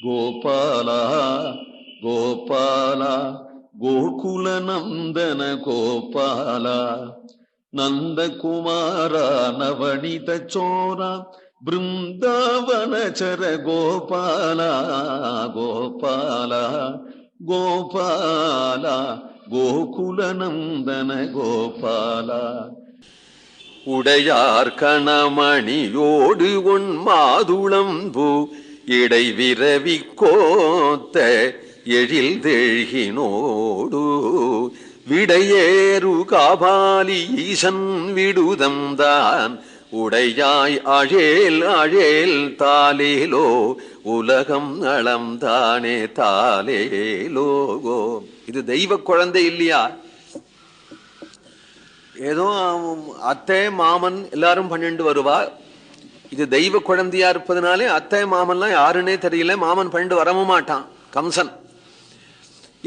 கோபால கோபால கோகுல நந்தன கோபால நந்தகுமார நவனித சோர பிருந்தாவனச்சர கோபால கோபால கோபால கோகுல நந்தன கோபால. உடையார் கணமணியோடு உன் மாதுளம்பூ இடை விரவி கோத்த எழில் தெழ்கினோடு விடையேறு காபாலி ஈசன் விடுதம்தான் உடையாய் அழேல் அழேல் தாலேலோ உலகம் நலம்தானே தாலேலோ. இது தெய்வ குழந்தை இல்லையா? ஏதோ அத்தை மாமன் எல்லாரும் பண்ணிட்டு வருவா. இது தெய்வ குழந்தையா இருப்பதனாலே அத்தை மாமன்லாம் யாருன்னே தெரியல. மாமன் பண்ணிட்டு வரவும் மாட்டான் கம்சன்.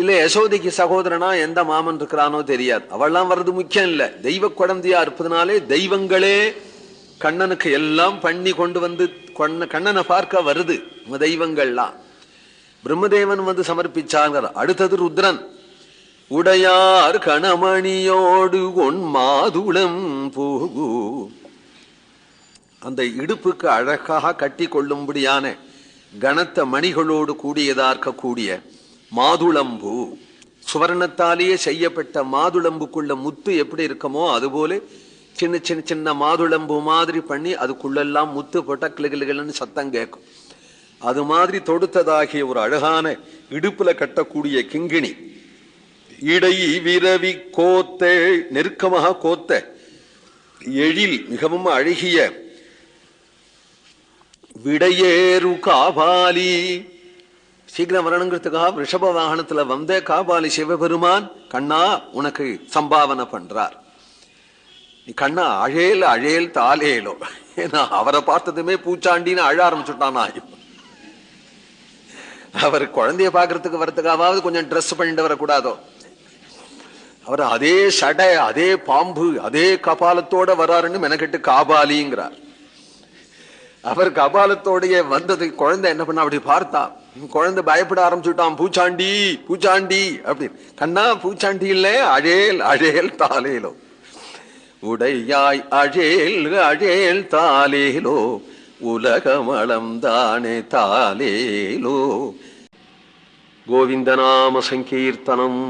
இல்ல யசோதைக்கு சகோதரனா எந்த மாமன் இருக்கிறானோ தெரியாது. அவள்லாம் வர்றது முக்கியம் இல்ல. தெய்வ குழந்தையா இருப்பதனாலே தெய்வங்களே கண்ணனுக்கு எல்லாம் பண்ணி கொண்டு வந்து கண்ணனை பார்க்க வருது. தெய்வங்கள்லாம் பிரம்மதேவன் வந்து சமர்ப்பிச்சாங்க. அடுத்தது ருத்ரன். உடையார் கணமணியோடு ஒன் மாதுளம் பூகு, அந்த இடுப்புக்கு அழகாக கட்டி கொள்ளும்படியான கனத்த மணிகளோடு கூடியதா இருக்கக்கூடிய மாதுளம்பூ. சுவர்ணத்தாலேயே செய்யப்பட்ட மாதுளம்புக்குள்ள முத்து எப்படி இருக்குமோ அதுபோல சின்ன சின்ன சின்ன மாதுளம்பூ மாதிரி பண்ணி அதுக்குள்ளெல்லாம் முத்து போட்டா கிளுகிளுன்னு சத்தம் கேட்கும். அது மாதிரி தொடுத்ததாகிய ஒரு அழகான இடுப்புல கட்டக்கூடிய கிங்கிணி. இடை விரவி கோத்த, நெருக்கமாக கோத்த எழில் மிகவும் அழகிய விடையேறு காபாலி. சீக்கிரம் வரணுங்கிறதுக்காக ரிஷப வாகனத்துல வந்த காபாலி சிவபெருமான் கண்ணா உனக்கு சம்பாவனை பண்றார். நீ கண்ணா அழேல் அழேல் தாலேலோ. ஏன்னா அவரை பார்த்ததுமே பூச்சாண்டின்னு அழ ஆரம்பிச்சுட்டான். அவர் குழந்தைய பாக்குறதுக்கு வரத்துக்காவது கொஞ்சம் ட்ரெஸ் பண்ணிட்டு வரக்கூடாதோ? அவர் அதே சடை அதே பாம்பு அதே கபாலத்தோட வராருன்னு மெனக்கெட்டு காபாலிங்கிறார். அவர் கபாலத்தோடைய வந்தது குழந்தை என்ன பண்ண அப்படி பார்த்தா குழந்தை பயப்பட ஆரம்பிச்சுட்டான். பூச்சாண்டி பூச்சாண்டி அப்படின்னு. கண்ணா பூச்சாண்டி இல்ல அழேல் அழேல் தாலேலோ. உடையாய் அழேல் அழேல் தாலேலோ உலகமளம் தானே தாலேலோ. கோவிந்தநாம சங்கீர்த்தனம்.